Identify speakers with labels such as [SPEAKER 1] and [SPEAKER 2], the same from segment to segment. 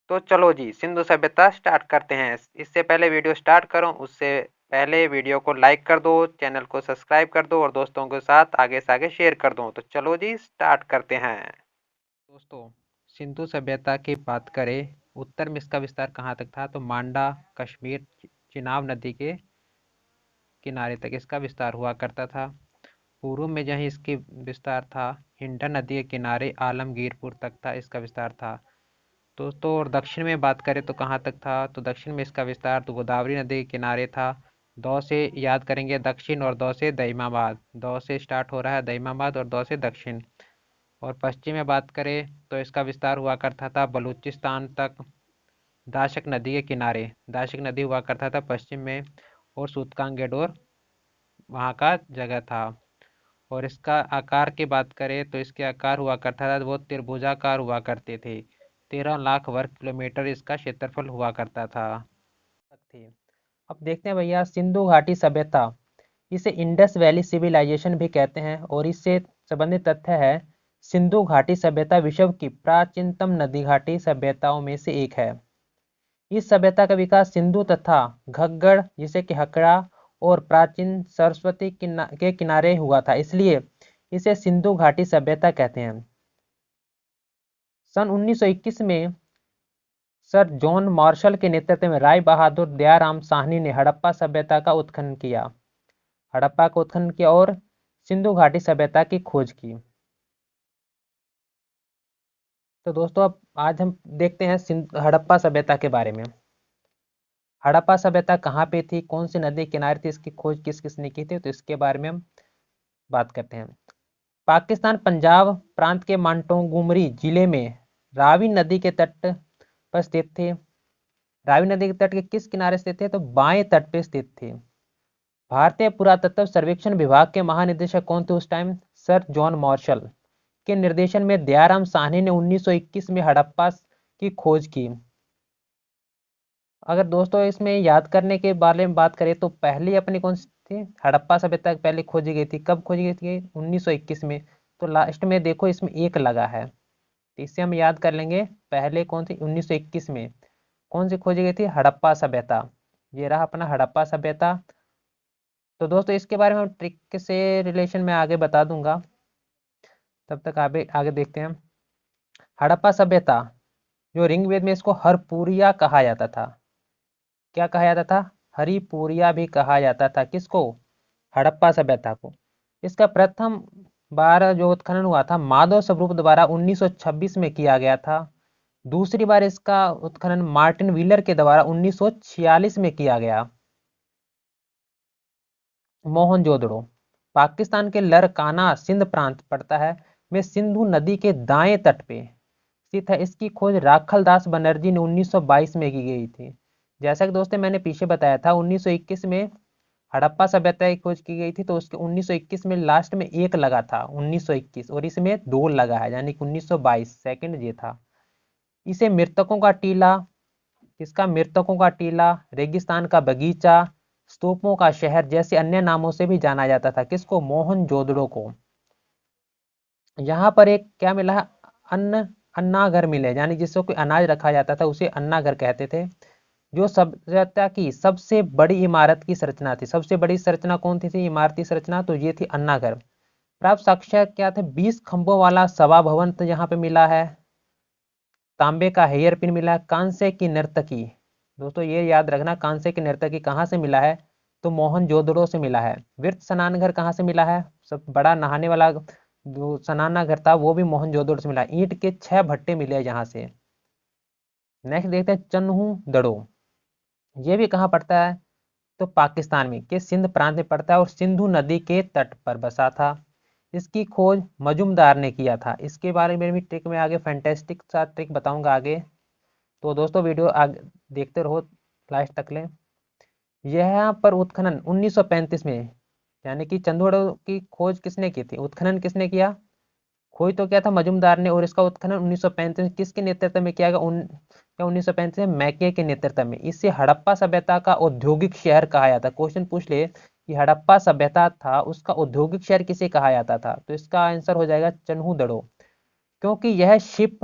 [SPEAKER 1] तो चलो जी सिंधु सभ्यता स्टार्ट करते हैं। इससे पहले वीडियो स्टार्ट करूं उससे पहले वीडियो को लाइक कर दो, चैनल को सब्सक्राइब कर दो और दोस्तों के साथ आगे से आगे शेयर कर दो। तो चलो जी स्टार्ट करते हैं। दोस्तों, सिंधु सभ्यता की बात करें, उत्तर में इसका विस्तार कहाँ तक था तो मांडा, कश्मीर, चिनाब नदी के किनारे तक इसका विस्तार हुआ करता था। पूर्व में जहाँ इसकी विस्तार था, हिंडन नदी के किनारे आलमगीरपुर तक था इसका विस्तार था। दोस्तों और दक्षिण में बात करें तो कहाँ तक था तो दक्षिण में इसका विस्तार तो गोदावरी नदी के किनारे था। दौ से याद करेंगे दक्षिण और दौ से दईमाबाद, दौ से स्टार्ट हो रहा है दईमाबाद और दौ से दक्षिण। और पश्चिम में बात करें तो इसका विस्तार हुआ करता था बलूचिस्तान तक, दाशक नदी के किनारे, दाशक नदी हुआ करता था पश्चिम में, और सूतकांगेडोर वहाँ का जगह था। और इसका आकार की बात करें तो इसके आकार हुआ करता था वो त्रिभुजाकार हुआ करते थे। 13 लाख वर्ग किलोमीटर इसका क्षेत्रफल हुआ करता था। थी। अब देखते हैं भैया सिंधु घाटी सभ्यता, इसे इंडस वैली सिविलाइजेशन भी कहते हैं और इससे संबंधित तथ्य है सिंधु घाटी सभ्यता विश्व की प्राचीनतम नदी घाटी सभ्यताओं में से एक है। इस सभ्यता का विकास सिंधु तथा घग्गड़ जिसे कि हकड़ा और प्राचीन सरस्वती के किनारे हुआ था, इसलिए इसे सिंधु घाटी सभ्यता कहते हैं। सन 1921 में सर जॉन मार्शल के नेतृत्व में राय बहादुर दयाराम साहनी ने हड़प्पा सभ्यता का उत्खनन किया, हड़प्पा का उत्खनन किया और सिंधु घाटी सभ्यता की खोज की। तो दोस्तों अब आज हम देखते हैं हड़प्पा सभ्यता के बारे में। हड़प्पा सभ्यता कहाँ पे थी, कौन सी नदी किनारे थी, इसकी खोज किस किसने की थी, तो इसके बारे में हम बात करते हैं। पाकिस्तान पंजाब प्रांत के मांटोगुमरी जिले में रावी नदी के तट पर स्थित थे। रावी नदी के तट के किस किनारे स्थित थे तो बाएं तट पर स्थित थे। भारतीय पुरातत्व सर्वेक्षण विभाग के महानिदेशक कौन थे उस टाइम, सर जॉन मार्शल के निर्देशन में दयाराम साहनी ने 1921 में हड़प्पा की खोज की। अगर दोस्तों इसमें याद करने के बारे में बात करें तो पहली अपनी कौन सी थी, हड़प्पा सभ्यता पहले खोजी गई थी, कब खोजी गई थी 1921 में। तो लास्ट में देखो इसमें एक लगा है, तो इससे हम याद कर लेंगे पहले कौन सी 1921 में कौन सी खोजी गई थी, हड़प्पा सभ्यता। ये रहा अपना हड़प्पा सभ्यता। तो दोस्तों इसके बारे में ट्रिक से रिलेशन में आगे बता दूंगा, तब तक आगे आगे देखते हैं। हड़प्पा सभ्यता जो ऋग्वेद में इसको हरपूरिया कहा जाता था, क्या कहा जाता था, हरिपूरिया भी कहा जाता था किसको, हड़प्पा सभ्यता को। इसका प्रथम बार जो उत्खनन हुआ था माधव स्वरूप द्वारा 1926 में किया गया था। दूसरी बार इसका उत्खनन मार्टिन व्हीलर के द्वारा 1946 में किया गया। मोहनजोदड़ो पाकिस्तान के लरकाना सिंध प्रांत पड़ता है में सिंधु नदी के दाएं तट पे स्थित है। इसकी खोज राखल दास बनर्जी ने 1922 में की गई थी। जैसा कि दोस्तों मैंने पीछे बताया था 1921 में हड़प्पा सभ्यता की खोज की गई थी, तो उसके 1921 में लास्ट में एक लगा था 1921 और इसमें दो लगा है यानी कि 1922 सेकंड ये था। इसे मृतकों का टीला, इसका मृतकों का टीला, रेगिस्तान का बगीचा, स्तूपों का शहर जैसे अन्य नामों से भी जाना जाता था किसको, मोहनजोदड़ो को। यहाँ पर एक क्या मिला है, अन्नाघर मिले यानी जिसको कोई अनाज रखा जाता था उसे अन्नाघर कहते थे। जो सभ्यता की सबसे बड़ी इमारत की संरचना थी, सबसे बड़ी संरचना कौन थी इमारती संरचना, तो ये थी अन्नाघर। प्राप्त साक्ष्य क्या थे, 20 खंभों वाला सभा भवन तो यहाँ पे मिला है, तांबे का हेयर पिन मिला है, कांसे की नर्तकी। दोस्तों ये याद रखना कांसे की नर्तकी कहाँ से मिला है तो मोहनजोदड़ो से मिला है। वृत्त स्नान घर कहाँ से मिला है, सब बड़ा नहाने वाला जो स्नाना घर था वो भी मोहनजोदड़ो से मिला है। ईंट के 6 भट्टे मिले यहाँ से। नेक्स्ट देखते हैं चन्हू दड़ो, ये भी कहाँ पड़ता है तो पाकिस्तान में के सिंध प्रांत में पड़ता है और सिंधु नदी के तट पर बसा था। इसकी खोज मजुमदार ने किया था। इसके बारे में भी ट्रिक में आगे फैंटेस्टिक सा ट्रिक बताऊंगा आगे, तो दोस्तों वीडियो आगे देखते रहो लास्ट तक ले। यहाँ पर उत्खनन 1935 में यानी कि चंदोड़ की खोज किसने की थी, उत्खनन किसने किया, खोज तो क्या था मजुमदार ने, और इसका उत्खनन 1935 में किसके नेतृत्व में किया गया, 1935 में मैके के नेतृत्व में। इससे हड़प्पा सभ्यता का औद्योगिक शहर कहा जाता है। क्वेश्चन पूछ ले कि हड़प्पा सभ्यता था उसका औद्योगिक शहर किसे कहा जाता था, तो इसका आंसर हो जाएगा चन्हू दड़ो, क्योंकि यह शिप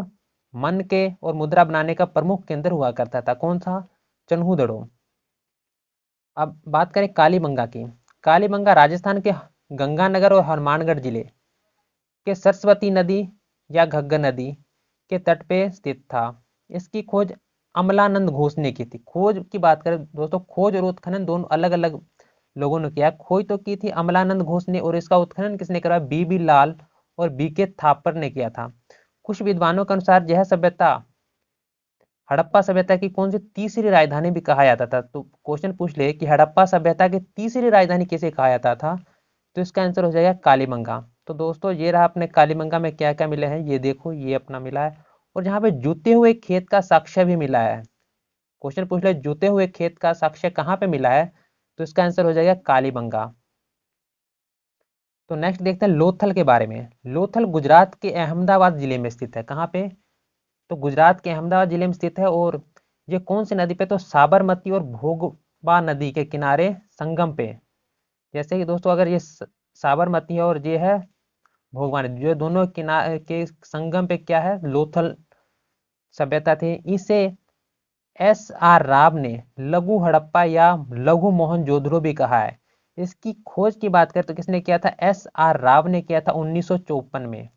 [SPEAKER 1] मन के और मुद्रा बनाने का प्रमुख केंद्र हुआ करता था। कौन सा? चन्हूदड़ो। अब बात करें कालीबंगा की। कालीबंगा राजस्थान के गंगानगर और हनुमानगढ़ जिले के सरस्वती नदी या घग्गर नदी के तट पे स्थित था। इसकी खोज अमलानंद घोष ने की थी। खोज की बात करें दोस्तों, खोज और उत्खनन दोनों अलग अलग लोगों ने किया। खोज तो की थी अमलानंद घोष ने, और इसका उत्खनन किसने करा? बीबी लाल और बीके थापर ने किया था। कुछ विद्वानों के अनुसार यह सभ्यता हड़प्पा सभ्यता की कौन सी तीसरी राजधानी भी कहा जाता था। तो क्वेश्चन पूछ ले कि हड़प्पा सभ्यता की तीसरी राजधानी किसे कहा जाता था, तो इसका आंसर हो जाएगा कालीबंगा। तो दोस्तों ये रहा अपने कालीबंगा में क्या क्या मिले हैं, ये देखो, ये अपना मिला है। और जहाँ पे जूते हुए खेत का साक्ष्य भी मिला है। क्वेश्चन पूछ ले जूते हुए खेत का साक्ष्य कहाँ पे मिला है, तो इसका आंसर हो जाएगा कालीबंगा। तो नेक्स्ट देखते हैं लोथल के बारे में। लोथल गुजरात के अहमदाबाद जिले में स्थित है। कहाँ पे? तो गुजरात के अहमदाबाद जिले में स्थित है। और ये कौन सी नदी पे? तो साबरमती और भोगबा नदी के किनारे संगम पे। जैसे कि दोस्तों अगर ये साबरमती है और ये है भोगबा नदी, जो दोनों किनारे के संगम पे क्या है? लोथल सभ्यता थी। इसे एस आर राव ने लघु हड़प्पा या लघु मोहनजोदड़ो भी कहा है। इसकी खोज की बात करें तो किसने किया था? एस आर राव ने किया था 1954 में।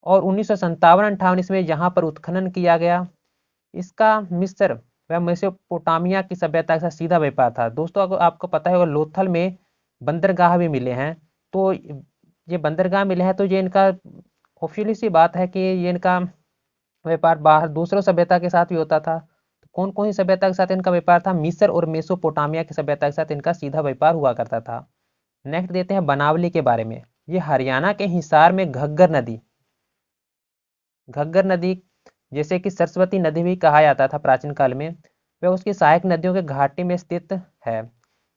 [SPEAKER 1] और 1957-58 इसमें यहाँ पर उत्खनन किया गया। इसका मिस्र व मेसोपोटामिया की सभ्यता के साथ सीधा व्यापार था। दोस्तों अगर आपको पता है लोथल में बंदरगाह भी मिले हैं। तो ये बंदरगाह मिले हैं तो ये इनका ऑफिशियली सी बात है कि ये इनका व्यापार बाहर दूसरों सभ्यता के साथ भी होता था। तो कौन कौन सी सभ्यता के साथ इनका व्यापार था? मिस्र और मेसोपोटामिया की सभ्यता के साथ इनका सीधा व्यापार हुआ करता था। नेक्स्ट देते हैं बनावली के बारे में। ये हरियाणा के हिसार में घग्गर नदी जैसे कि सरस्वती नदी भी कहा जाता था प्राचीन काल में, वह उसकी सहायक नदियों के घाटी में स्थित है।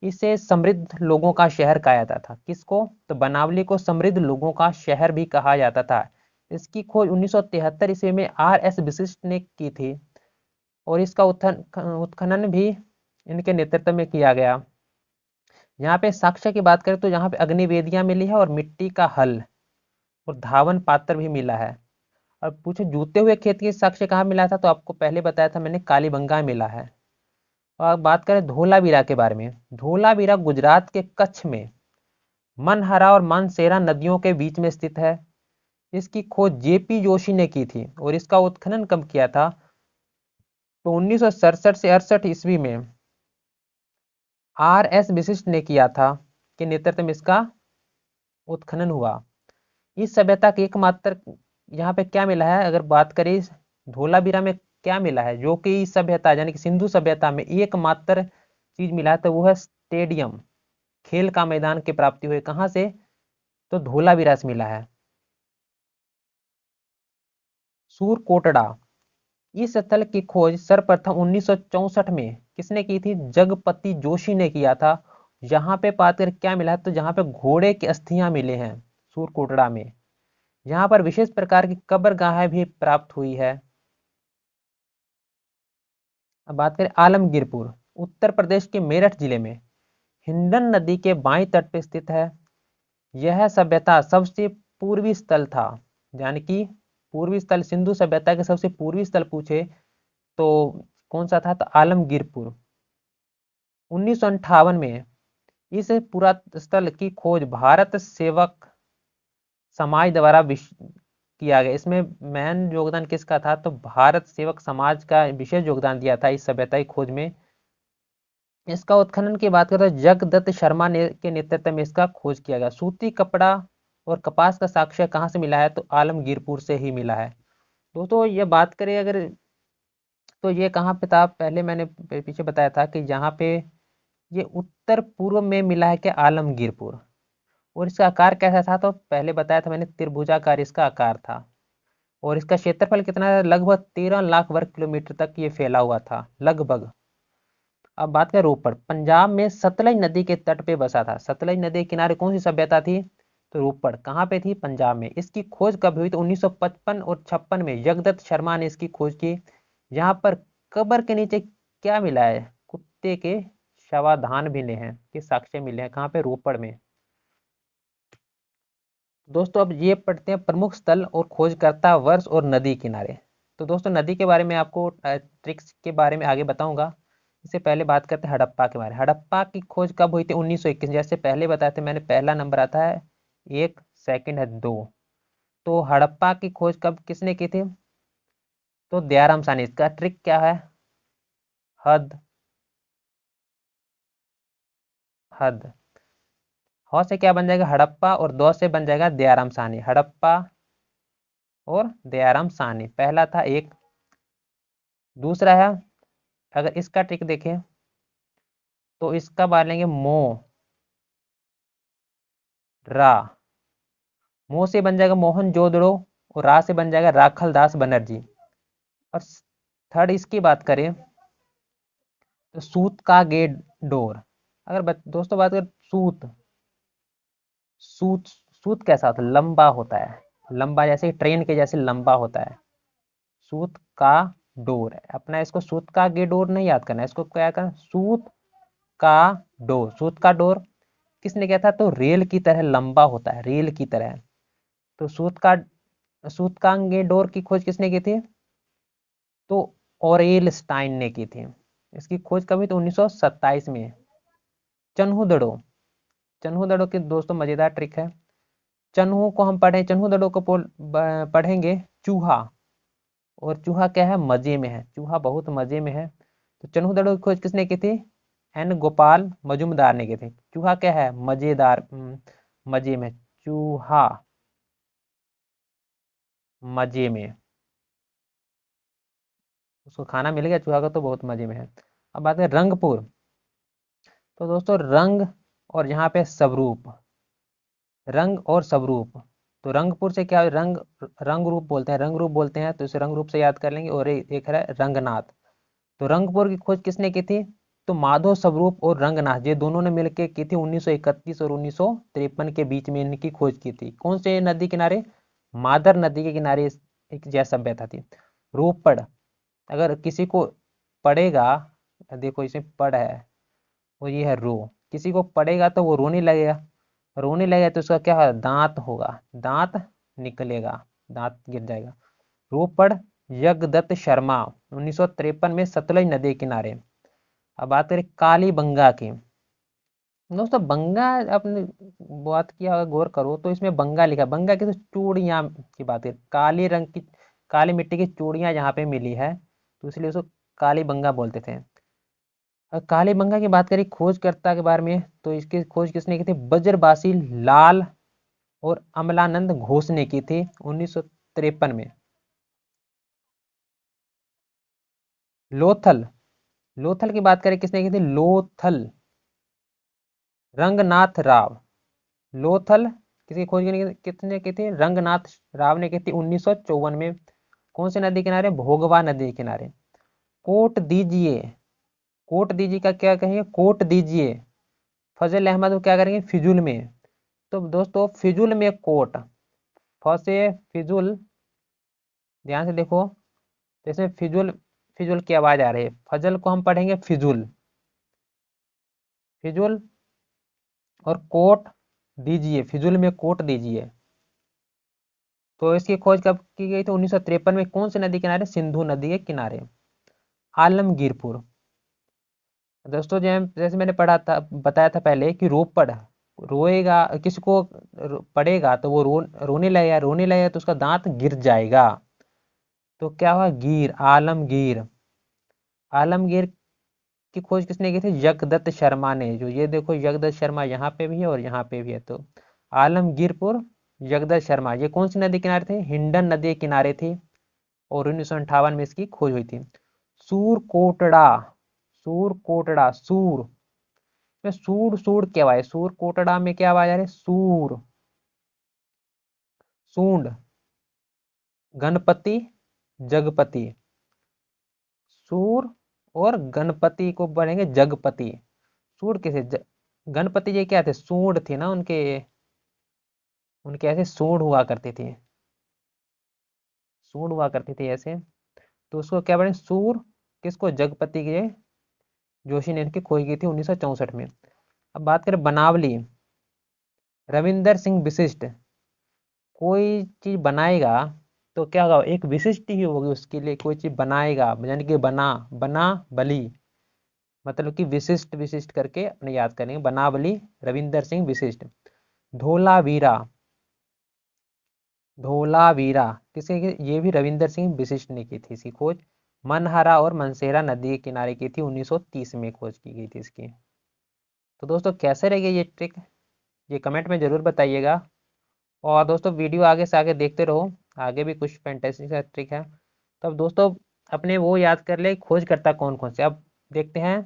[SPEAKER 1] इसे समृद्ध लोगों का शहर कहा जाता था। किसको? तो बनावली को समृद्ध लोगों का शहर भी कहा जाता था। इसकी खोज 1973 ईस्वी में आर एस विशिष्ट ने की थी। और इसका उत्खनन भी इनके नेतृत्व में किया गया। यहाँ पे साक्ष्य की बात करें तो यहाँ पे अग्निवेदियां मिली है और मिट्टी का हल और धावन पात्र भी मिला है। और पूछे जूते हुए खेत की साक्ष्य कहाँ मिला था, तो आपको पहले बताया था मैंने, कालीबंगा मिला है। और अब बात करें धोलावीरा के बारे में। धोलावीरा गुजरात के कच्छ में मनहरा और मानसेरा नदियों के बीच में स्थित है। इसकी खोज जेपी जोशी ने की थी। और इसका उत्खनन कब किया था? तो 1967 से 68 ईस्वी में आर एस विशिष्ट ने किया था, के नेतृत्व में इसका उत्खनन हुआ। इस सभ्यता के एकमात्र यहाँ पे क्या मिला है, अगर बात करें धोलावीरा में क्या मिला है, जो कि इस सभ्यता यानी कि सिंधु सभ्यता में एकमात्र चीज मिला है, तो वो है स्टेडियम, खेल का मैदान की प्राप्ति हुई। कहाँ से? तो धोलावीरा से मिला है। सूरकोटड़ा, इस स्थल की खोज सर्वप्रथम 1964 में किसने की थी? जगपति जोशी ने किया था। यहाँ पे बात कर क्या मिला है, तो जहाँ पे घोड़े की अस्थियां मिले हैं सूरकोटड़ा में। यहाँ पर विशेष प्रकार की कब्रगाहें भी प्राप्त हुई है। अब बात करें आलमगीरपुर, उत्तर प्रदेश के मेरठ जिले में हिंडन नदी के बाईं तट पर स्थित है। यह सभ्यता सबसे पूर्वी स्थल था, यानी कि पूर्वी स्थल, सिंधु सभ्यता के सबसे पूर्वी स्थल पूछे तो कौन सा था? तो आलमगीरपुर। 1958 में इस पुरास्थल की खोज भारत सेवक समाज द्वारा किया गया। इसमें मेन योगदान किसका था? तो भारत सेवक समाज का विशेष योगदान दिया था इस सभ्यता की खोज में। इसका उत्खनन की बात करें तो जगदत्त शर्मा ने के नेतृत्व में इसका खोज किया गया। सूती कपड़ा और कपास का साक्ष्य कहाँ से मिला है? तो आलमगीरपुर से ही मिला है। दोस्तों ये बात करें अगर, तो ये कहाँ पे था? पहले मैंने पीछे बताया था कि यहाँ पे ये उत्तर पूर्व में मिला है क्या? आलमगीरपुर। और इसका आकार कैसा था? तो पहले बताया था मैंने, त्रिभुजाकार इसका आकार था। और इसका क्षेत्रफल कितना है? लगभग 13 लाख वर्ग किलोमीटर तक ये फैला हुआ था लगभग। अब बात करें रोपड़, पंजाब में सतलज नदी के तट पे बसा था। सतलज नदी के किनारे कौन सी सभ्यता थी? तो रोपड़ कहाँ पे थी? पंजाब में। इसकी खोज कब हुई? तो 1955 और 56 में जगदत्त शर्मा ने इसकी खोज की। यहाँ पर कब्र के नीचे क्या मिला है? कुत्ते के शवाधान मिले हैं, के साक्ष्य मिले हैं। कहाँ पे? रोपड़ में। दोस्तों अब ये पढ़ते हैं प्रमुख स्थल और खोजकर्ता, वर्ष और नदी किनारे। तो दोस्तों नदी के बारे में आपको ट्रिक्स के बारे में आगे बताऊंगा। इससे पहले बात करते हैं हड़प्पा के बारे में। हड़प्पा की खोज कब हुई थी? 1921। जैसे पहले बताया था मैंने, पहला नंबर आता है 1, सेकंड है 2। तो हड़प्पा की खोज कब किसने की थी? तो दयाराम साहनी। इसका ट्रिक क्या है? हद, हद। ह से क्या बन जाएगा? हड़प्पा, और द से बन जाएगा दयाराम साहनी। हड़प्पा और दयाराम साहनी, पहला था एक। दूसरा है, अगर इसका ट्रिक देखें तो इसका बार लेंगे मो, रा। मो से बन जाएगा मोहन जोदड़ो, और रा से बन जाएगा राखल दास बनर्जी। और थर्ड इसकी बात करें तो सूत का गेट डोर। अगर दोस्तों बात करें सूत, सूत सूत कैसा होता है? लंबा होता है, लंबा जैसे ट्रेन के जैसे लंबा होता है। सूत का डोर है अपना, इसको सूत का गे डोर नहीं याद करना है, इसको क्या करना? सूत का डोर। सूत का डोर किसने किया था? तो रेल की तरह लंबा होता है, रेल की तरह। तो सूतकांगे डोर की खोज किसने की थी? तो ओरेल स्टाइन ने की थी। इसकी खोज कब हुई? तो 1927 में। चन्हू दड़ो की दोस्तों मजेदार ट्रिक है। चन्हू को हम पढ़े, चन्हू दड़ो को पढ़ेंगे चूहा। और चूहा क्या है? मजे में है, चूहा बहुत मजे में है। तो चन्हू दड़ो की खोज किसने की थी? एन गोपाल मजुमदार ने की थी। चूहा क्या है? मजेदार, मजे में। चूहा मजे में, उसको खाना मिल गया चूहा का तो बहुत मजे में है। अब बात करें रंगपुर। तो दोस्तों रंग और यहाँ पे स्वरूप, रंग और स्वरूप। तो रंगपुर से क्या रंग, रंग रूप बोलते हैं, रंग रूप बोलते हैं, तो इसे रंग रूप से याद कर लेंगे। और एक है रंगनाथ। तो रंगपुर की खोज किसने की थी? तो माधव स्वरूप और रंगनाथ, ये दोनों ने मिलकर की थी 1931 और 1953 के बीच में इनकी खोज की थी। कौन से नदी किनारे? मादर नदी के किनारे एक जैव सभ्यता थी। रोपड़, अगर किसी को पड़ेगा, देखो इसमें पड़ है और ये है रो, किसी को पड़ेगा तो वो रोने लगेगा, रोने लगेगा तो उसका क्या होगा? दांत होगा, दांत निकलेगा, दांत गिर जाएगा। रोपड़, यज्ञदत्त शर्मा, 1953 में सतलज नदी किनारे। अब बात करें कालीबंगा की। दोस्तों बंगा, आपने बात किया अगर गौर करो तो इसमें बंगा लिखा, बंगा की तो चूड़ियां की बात है, काली रंग की, काली मिट्टी की चूड़ियां यहाँ पे मिली है, तो इसलिए उसको कालीबंगा बोलते थे। कालीबंगा की बात करें खोजकर्ता के बारे में, तो इसकी खोज किसने की थी? बज्रबासी लाल और अमलानंद घोष ने की थी 1953 में। लोथल, लोथल की बात करें किसने की थी? लोथल, रंगनाथ राव। लोथल किसकी खोज किसने की थी? रंगनाथ राव ने की थी 1954 में। कौन से नदी किनारे? भोगवा नदी किनारे। कोट दीजिए, कोट दीजिए का क्या कहेंगे? कोट दीजिए। फजल अहमद को क्या करेंगे? फिजुल में। तो दोस्तों फिजुल में कोट, फ से फिजुल, ध्यान से देखो, तो इसमें फिजुल, फिजुल की आवाज आ रही है, फजल को हम पढ़ेंगे फिजुल, फिजुल। और कोट दीजिए, फिजुल में कोट दीजिए। तो इसकी खोज कब की गई थी? 1953 में। कौन सी नदी किनारे? सिंधु नदी के किनारे। आलमगीरपुर, दोस्तों जैसे मैंने पढ़ा था, बताया था पहले कि रोपड़, रोएगा किसी को, पड़ेगा तो वो रोने लगेगा, रोने लगेगा तो उसका दांत गिर जाएगा। तो क्या हुआ? गिर, आलमगीर। आलमगीर की खोज किसने की थी? जगदत्त शर्मा ने। जो ये देखो जगदत्त शर्मा यहाँ पे भी है और यहाँ पे भी है। तो आलमगीरपुर, जगदत्त शर्मा, ये कौन सी नदी किनारे थे? हिंडन नदी के किनारे थी, और 1958 में इसकी खोज हुई थी। सूर कोटड़ा, सूर कोटड़ा, सूर में सूर, सूर क्या आवाज? सूर कोटड़ा में क्या आवाज आ रही है? सूर, सूंड, गणपति, जगपति। सूर और गणपति को बढ़ेंगे जगपति। सूर किसे? गणपति जी क्या थे? सूंड थी ना उनके, उनके ऐसे सूंड हुआ करती थी, सूंड हुआ करती थी ऐसे। तो उसको क्या बने? सूर। किसको? जगपति के, जोशी ने इनकी खोज की थी 1964 में। अब बात करें बनावली, रविंदर सिंह विशिष्ट। कोई चीज बनाएगा तो क्या होगा, एक विशिष्ट ही होगी उसके लिए, कोई चीज बनाएगा, यानी कि बना, बना बली, मतलब कि विशिष्ट, विशिष्ट करके अपने याद करेंगे, बनावली रविंदर सिंह विशिष्ट। धोलावीरा, धोलावीरा किसके, ये भी रविंदर सिंह विशिष्ट ने की थी इसकी खोज। मनहरा और मनसेरा नदी के किनारे की थी, 1930 में खोज की गई थी इसकी। तो दोस्तों कैसे रह गई ये ट्रिक, ये कमेंट में जरूर बताइएगा। और दोस्तों वीडियो आगे से आगे देखते रहो, आगे भी कुछ फैंटेसी का ट्रिक है। तब दोस्तों अपने वो याद कर ले खोज करता कौन कौन से। अब देखते हैं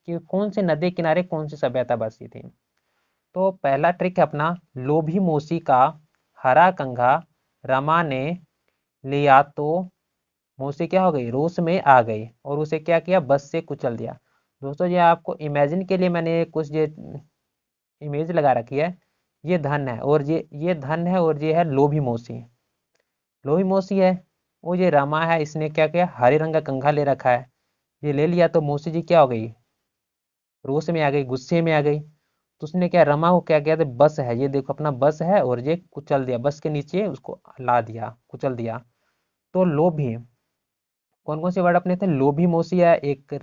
[SPEAKER 1] कि कौन से नदी किनारे कौन सी सभ्यता बसी थी। तो पहला ट्रिक है अपना, लोभी मोसी का हरा कंघा रमा ने लिया तो मोसी क्या हो गई, रोष में आ गई और उसे क्या किया, बस से कुचल दिया। दोस्तों ये आपको इमेजिन के लिए मैंने कुछ ये इमेज लगा रखी है। ये धन है और ये धन है और ये है लोभी मौसी। लोभी मौसी है, वो ये रमा है, इसने क्या किया, हरे रंग का कंघा ले रखा है, ये ले लिया तो मौसी जी क्या हो गई, रोष में आ गई, गुस्से में आ गई। तो उसने क्या, रमा को क्या किया, तो बस है, ये देखो अपना बस है, और ये कुचल दिया, बस के नीचे उसको ला दिया, कुचल दिया। तो लोभी, कौन कौन से वर्ड अपने थे, लोभी मौसी है एक,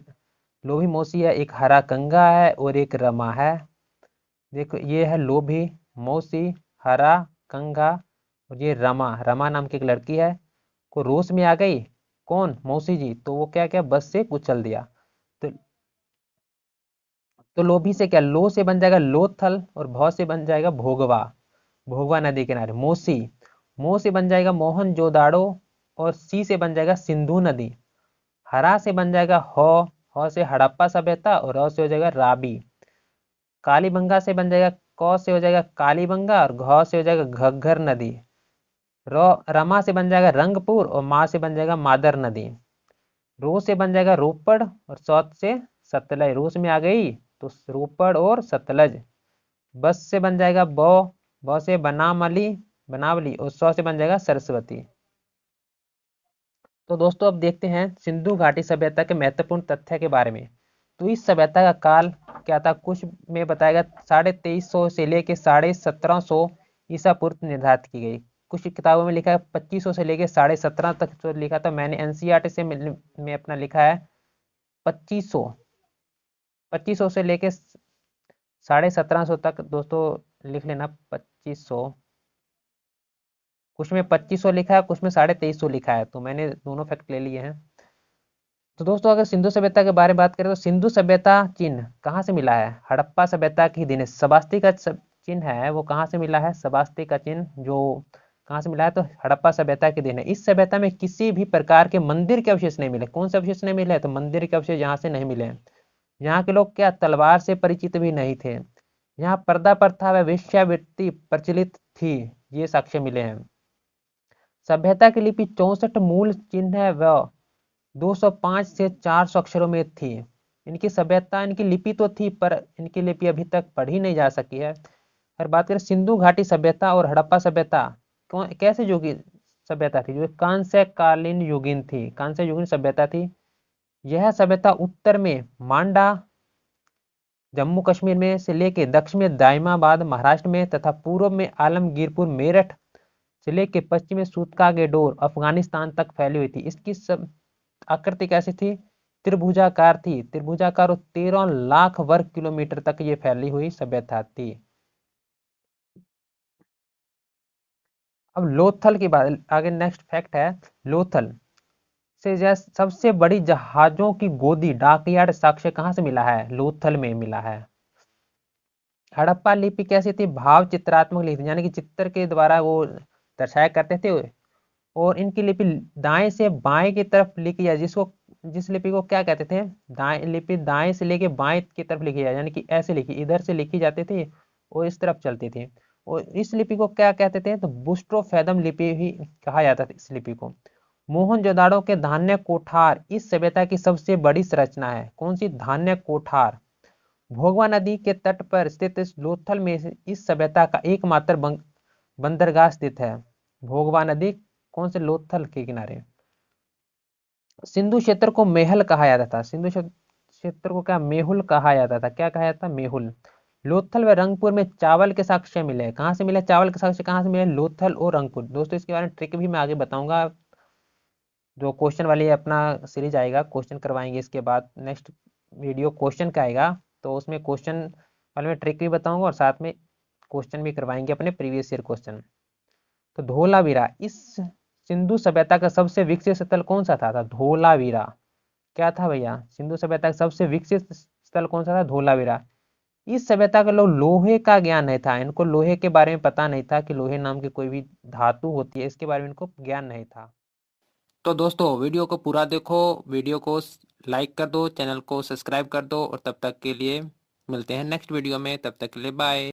[SPEAKER 1] लोभी मौसी है एक, हरा कंघा है और एक रमा है। देखो ये है लोभी मौसी, हरा कंघा, और ये रमा, रमा नाम की एक लड़की है, को रोष में आ गई, कौन, मौसी जी, तो वो क्या क्या बस से कुचल दिया। तो लोभी से क्या, लो से बन जाएगा लोथल, और भौ से बन जाएगा भोगवा, भोगवा नदी किनारे मौसी। मोह से बन जाएगा मोहन जोदाड़ो, और सी से बन जाएगा सिंधु नदी। हरा से बन जाएगा हौ से हड़प्पा सभ्यता, और र से हो जाएगा राबी। कालीबंगा से बन जाएगा, क से हो जाएगा कालीबंगा, और घ से हो जाएगा घग्घर नदी। रमा से बन जाएगा रंगपुर, और माँ से बन जाएगा मादर नदी। रो से बन जाएगा रोपड़, और सौत से सतलज, रोस में आ गई तो रोपड़ और सतलज। बस से बन जाएगा ब से बनामली, बनावली, और सौ से बन जाएगा सरस्वती। तो दोस्तों अब देखते हैं सिंधु घाटी सभ्यता के महत्वपूर्ण तथ्य के बारे में। तो इस सभ्यता का काल क्या था, कुछ में बताएगा 2350 से लेके 1750 ईसा पूर्व निर्धारित की गई। कुछ किताबों में लिखा है 2500 से लेके 1750 तक जो लिखा था, मैंने एनसीईआरटी से में अपना लिखा है 2500, 2500 से लेके 1750 तक दोस्तों लिख लेना 2500। कुछ में 2500 लिखा है, कुछ में 2350 लिखा है, तो मैंने दोनों फैक्ट ले लिए हैं। तो दोस्तों अगर सिंधु सभ्यता के बारे में बात करें तो सिंधु सभ्यता चिन्ह कहाँ से मिला है, हड़प्पा सभ्यता की दिन सबास्ती का चिन्ह है, वो कहाँ से मिला है, सबास्ती का चिन्ह जो कहाँ से मिला है, तो हड़प्पा सभ्यता के दिन है। इस सभ्यता में किसी भी प्रकार के मंदिर के अवशेष नहीं मिले। कौन से अवशेष नहीं मिले, तो मंदिर के अवशेष यहाँ से नहीं मिले। यहाँ के लोग क्या तलवार से परिचित भी नहीं थे। यहाँ पर्दा प्रथा व वेश्यावृत्ति प्रचलित थी, ये साक्ष्य मिले हैं। सभ्यता की लिपि 64 मूल चिन्ह है व 205 से 400 अक्षरों में थी। इनकी सभ्यता, इनकी लिपि तो थी पर इनकी लिपि अभी तक पढ़ी नहीं जा सकी है। अगर बात करें सिंधु घाटी सभ्यता और हड़प्पा सभ्यता, कौन कैसे युगी सभ्यता थी, जो कांस्य कालीन युगीन थी, कांस्य युगीन सभ्यता थी। यह सभ्यता उत्तर में मांडा जम्मू कश्मीर में से लेके दक्षिण में दाइमाबाद महाराष्ट्र में, तथा पूर्व में आलमगीरपुर मेरठ से लेके पश्चिम में सूतकागेडोर अफगानिस्तान तक फैली हुई थी। इसकी सब आकृति कैसी थी, त्रिभुजाकार थी, त्रिभुजाकार, और 13 लाख वर्ग किलोमीटर तक ये फैली हुई सभ्यता थी। अब लोथल की बात, आगे नेक्स्ट फैक्ट है, लोथल से सबसे बड़ी जहाजों की गोदी डॉकयार्ड साक्ष्य कहाँ से मिला है, लोथल में मिला है। हड़प्पा लिपि कैसी थी, भाव चित्रात्मक लिपि, यानी कि चित्र के द्वारा वो दर्शाया करते थे। और इनकी लिपि दाएं से बाएं की तरफ लिखी जाए, जिस लिपि को क्या कहते थे, दाएं लिपि, दाएं से लेके बाएं की तरफ लिखी जाए, यानी कि ऐसे लिखी, इधर से लिखी जाती थी और इस तरफ चलती थी। और इस लिपि को क्या कहते थे, तो बुस्ट्रोफेदम लिपि भी कहा जाता था इस लिपि को। मोहनजोदाड़ो के धान्य कोठार इस सभ्यता की सबसे बड़ी संरचना है। कौन सी, धान्य कोठार। भोगवा नदी के तट पर स्थित इस लोथल में इस सभ्यता का एकमात्र बंदरगाह स्थित है। भोगवा नदी कौन से, लोथल के किनारे। सिंधु क्षेत्र को मेहल कहा जाता था, सिंधु क्षेत्र को क्या, मेहुल कहा जाता था, क्या कहा जाता था, मेहुल। लोथल व रंगपुर में चावल के साक्ष्य मिले, कहाँ से मिले चावल के साक्ष्य, कहाँ से मिले, लोथल और रंगपुर। दोस्तों इसके बारे में ट्रिक भी मैं आगे बताऊंगा, जो क्वेश्चन वाली अपना सीरीज आएगा, क्वेश्चन करवाएंगे इसके बाद। नेक्स्ट वीडियो क्वेश्चन का आएगा, तो उसमें क्वेश्चन वाले में ट्रिक भी बताऊंगा और साथ में क्वेश्चन भी करवाएंगे अपने प्रीवियस ईयर क्वेश्चन। तो धोलावीरा, इस सिंधु सभ्यता का सबसे विकसित स्थल कौन सा था धोलावीरा। क्या था भैया, सिंधु सभ्यता का सबसे विकसित स्थल कौन सा था, धोलावीरा। इस सभ्यता के लोग लोहे का ज्ञान नहीं था, इनको लोहे के बारे में पता नहीं था कि लोहे नाम की कोई भी धातु होती है, इसके बारे में इनको ज्ञान नहीं था। तो दोस्तों वीडियो को पूरा देखो, वीडियो को लाइक कर दो, चैनल को सब्सक्राइब कर दो, और तब तक के लिए मिलते हैं नेक्स्ट वीडियो में। तब तक के लिए बाय।